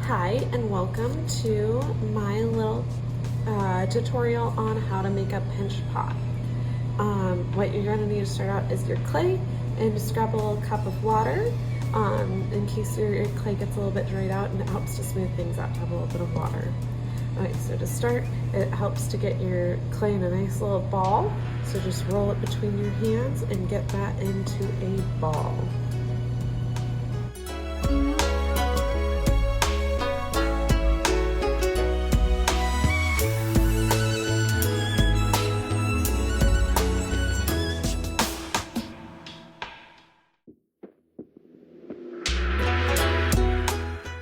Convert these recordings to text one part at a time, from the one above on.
Hi and welcome to my little tutorial on how to make a pinch pot. What you're going to need to start out is your clay, and just grab a little cup of water in case your clay gets a little bit dried out, and it helps to smooth things out to have a little bit of water. Alright, so to start, it helps to get your clay in a nice little ball. So just roll it between your hands and get that into a ball.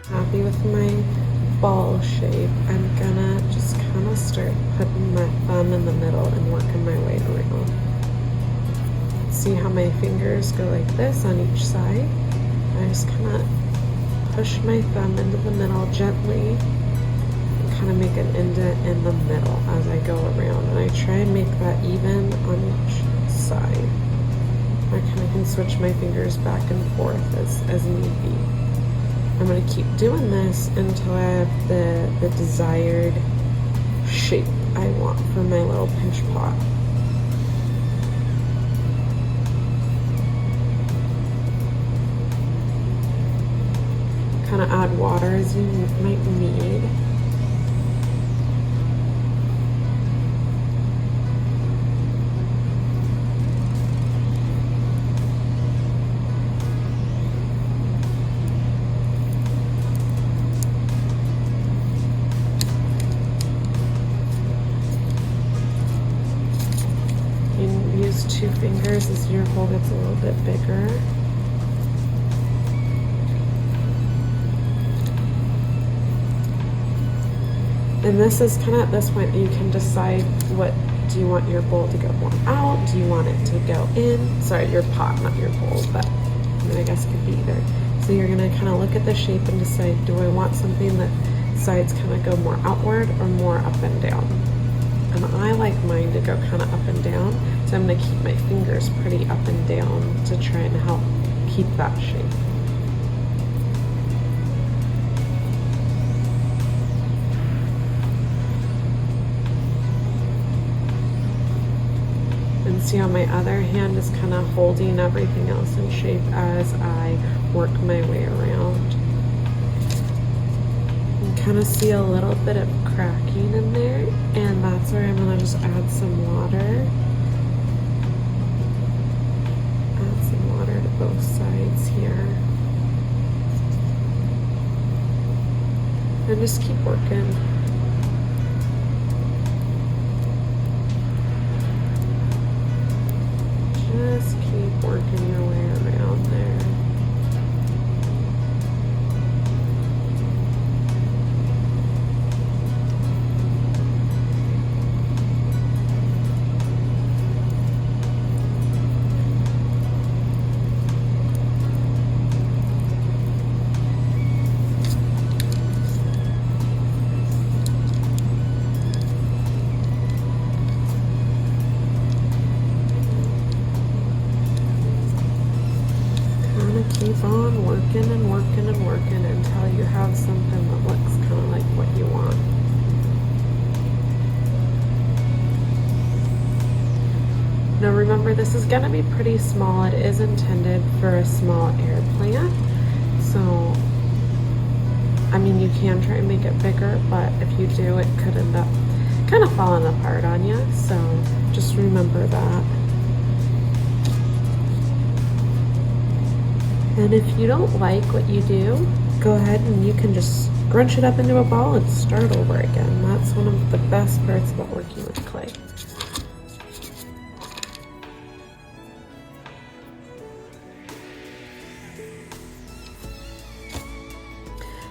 Happy with my ball shape, I'm gonna just kind of start putting my thumb in the middle and working my way around. See how my fingers go like this on each side? I just kind of push my thumb into the middle gently and kind of make an indent in the middle as I go around, and I try and make that even on each side. I kind of can switch my fingers back and forth as need be. I'm going to keep doing this until I have the desired shape I want for my little pinch pot. Kind of add water as you might need. Use 2 fingers as your hole gets a little bit bigger. And this is kind of at this point that you can decide, what do you want your bowl to go more out? Do you want it to go in? Sorry, your pot, not your bowl, but I guess it could be either. So you're gonna kind of look at the shape and decide, do I want something that sides kind of go more outward or more up and down? And I like mine to go kind of up and down, so I'm going to keep my fingers pretty up and down to try and help keep that shape. And see how my other hand is kind of holding everything else in shape as I work my way around. Kind of see a little bit of cracking in there, and that's where I'm going to just add some water. Add some water to both sides here. And just keep working. Just keep working your way around there. Keep on working and working and working until you have something that looks kind of like what you want. Now remember, this is going to be pretty small. It is intended for a small air plant. So, I mean, you can try and make it bigger, but if you do, it could end up kind of falling apart on you. So just remember that. And if you don't like what you do, go ahead and you can just scrunch it up into a ball and start over again. That's one of the best parts about working with clay.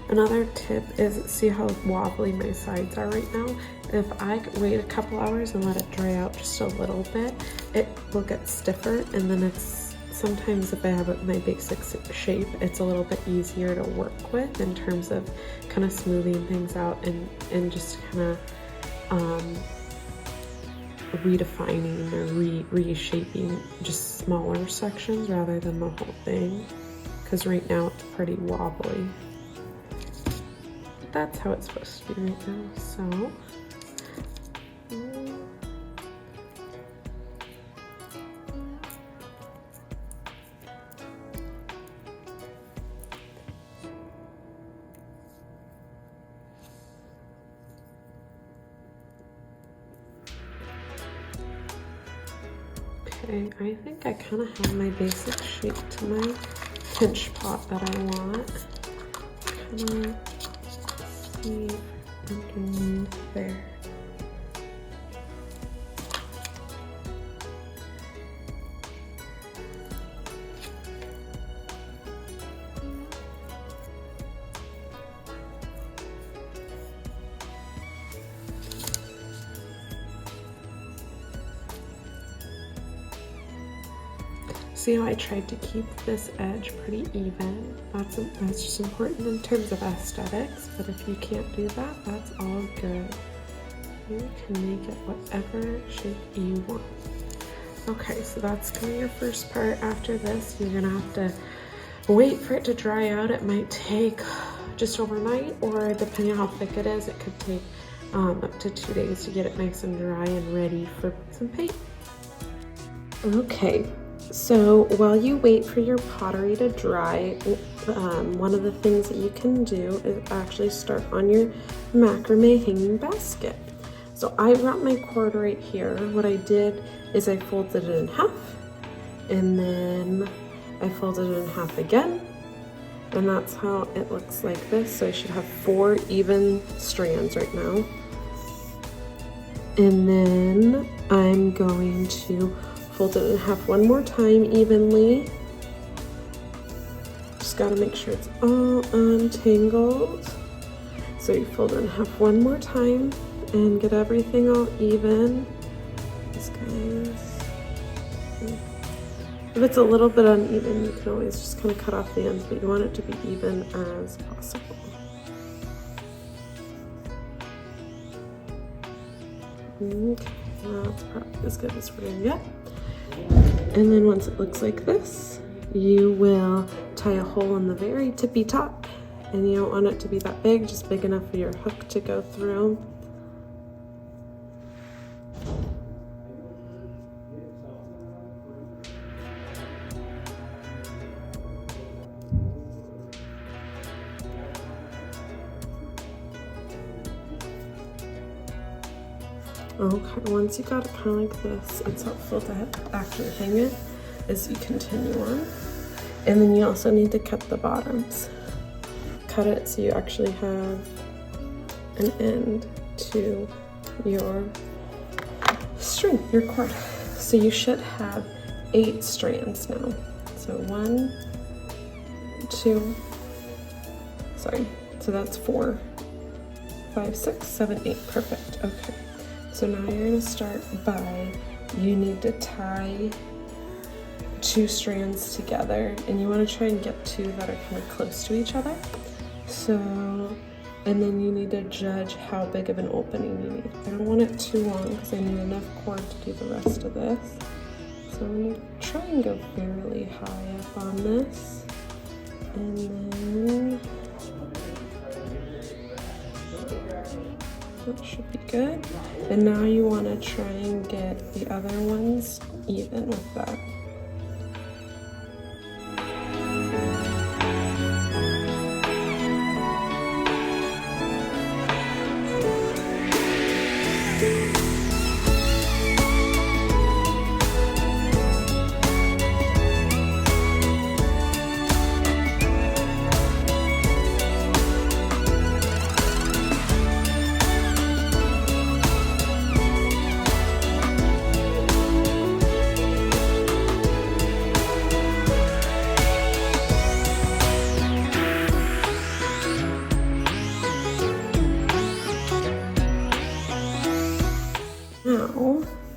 Another tip is, see how wobbly my sides are right now? If I wait a couple hours and let it dry out just a little bit, it will get stiffer, and then sometimes if I have my basic shape, it's a little bit easier to work with in terms of kind of smoothing things out and just kind of redefining or reshaping just smaller sections rather than the whole thing, because right now it's pretty wobbly. that's how it's supposed to be right now. So okay, I think I kind of have my basic shape to my pinch pot that I want. Kind of see underneath there. See how I tried to keep this edge pretty even? That's just important in terms of aesthetics, but if you can't do that, that's all good. You can make it whatever shape you want. Okay, so that's gonna be your first part. After this, you're gonna have to wait for it to dry out. It might take just overnight, or depending on how thick it is, it could take up to 2 days to get it nice and dry and ready for some paint. Okay. So while you wait for your pottery to dry, one of the things that you can do is actually start on your macrame hanging basket. So I got my cord right here. What I did is I folded it in half, and then I folded it in half again, and that's how it looks like this. So I should have 4 even strands right now. And then I'm going to fold it in half one more time evenly. Just gotta make sure it's all untangled. So you fold it in half one more time and get everything all even. These guys. If it's a little bit uneven, you can always just kind of cut off the ends, but you want it to be even as possible. Okay, that's probably as good as we're gonna get. And then once it looks like this, you will tie a hole in the very tippy top, and you don't want it to be that big, just big enough for your hook to go through. Okay, once you got it kind of like this, it's helpful to actually hang it as you continue on. And then you also need to cut the bottoms. Cut it so you actually have an end to your string, your cord. So you should have 8 strands now. So 1, 2, sorry, so that's 4, 5, 6, 7, 8, perfect, okay. So now you're gonna start by, you need to tie 2 strands together, and you wanna try and get 2 that are kind of close to each other. So, and then you need to judge how big of an opening you need. I don't want it too long because I need enough cord to do the rest of this. So I'm gonna try and go fairly high up on this. And then that should be good. And now you want to try and get the other ones even with that.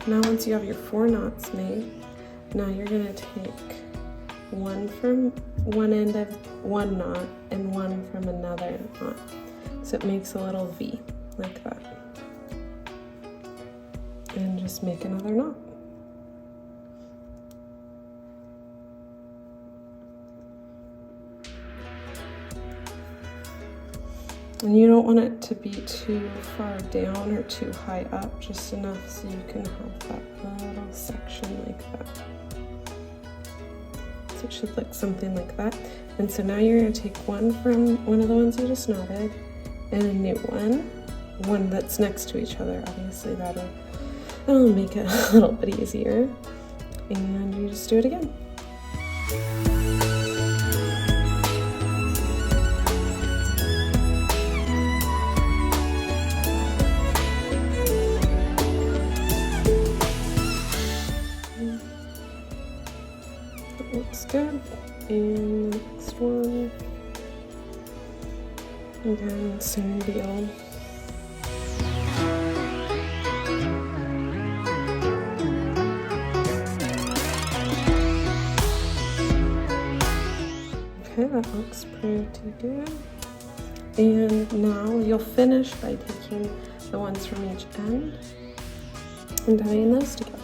Now once you have your 4 knots made, now you're gonna take one from one end of one knot and one from another knot. So it makes a little V like that. And just make another knot. And you don't want it to be too far down or too high up, just enough so you can have that little section like that. So it should look something like that. And so now you're going to take one from one of the ones you just knotted and a new one that's next to each other. Obviously that'll make it a little bit easier. And you just do it again. That looks good. And the next one. Again, same deal. Okay, that looks pretty good. And now you'll finish by taking the ones from each end and tying those together.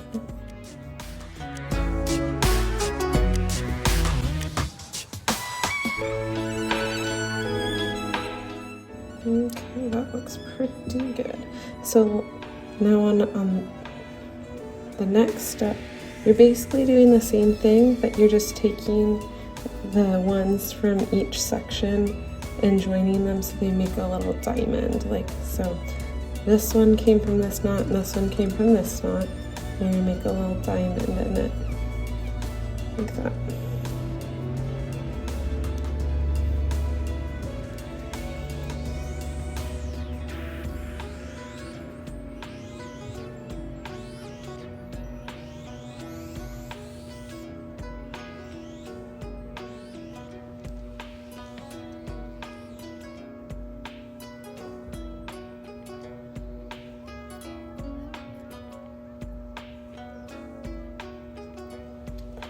Okay, that looks pretty good. So now on the next step, you're basically doing the same thing, but you're just taking the ones from each section and joining them so they make a little diamond. Like so, this one came from this knot, and this one came from this knot, and you make a little diamond in it, like that.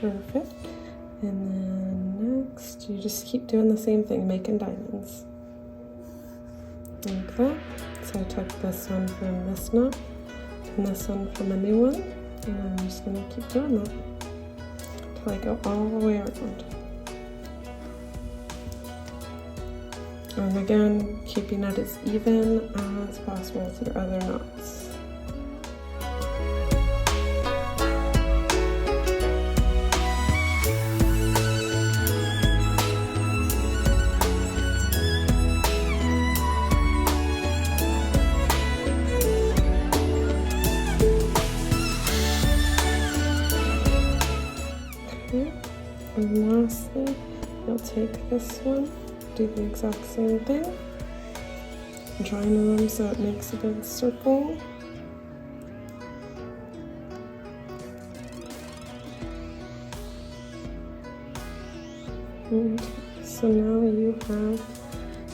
Perfect. And then next, you just keep doing the same thing, making diamonds. Like that. So I took this one from this knot, and this one from a new one, and I'm just going to keep doing that until I go all the way around. And again, keeping it as even as possible with your other knots. And lastly, you'll take this one, do the exact same thing, join them so it makes a big circle. Okay, so now you have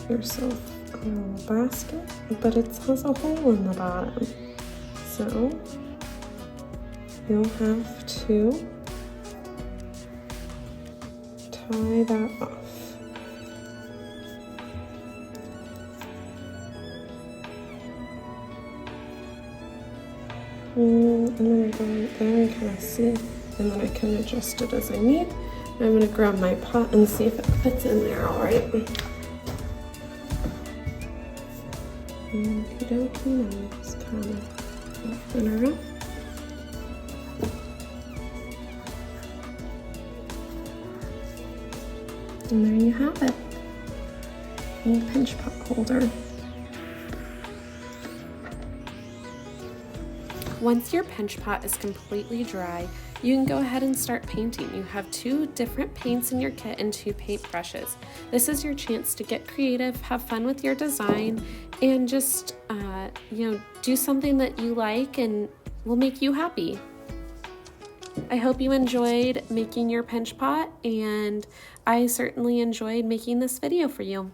yourself a little basket, but it has a hole in the bottom. So you'll have to tie that off. I'm going to go right there and kind of see, and then I can adjust it as I need. I'm going to grab my pot and see if it fits in there all right. Okie dokie, and just kind of open her up. And there you have it, a little pinch pot holder. Once your pinch pot is completely dry, you can go ahead and start painting. You have 2 different paints in your kit and 2 paint brushes. This is your chance to get creative, have fun with your design, and just do something that you like and will make you happy. I hope you enjoyed making your pinch pot, and I certainly enjoyed making this video for you.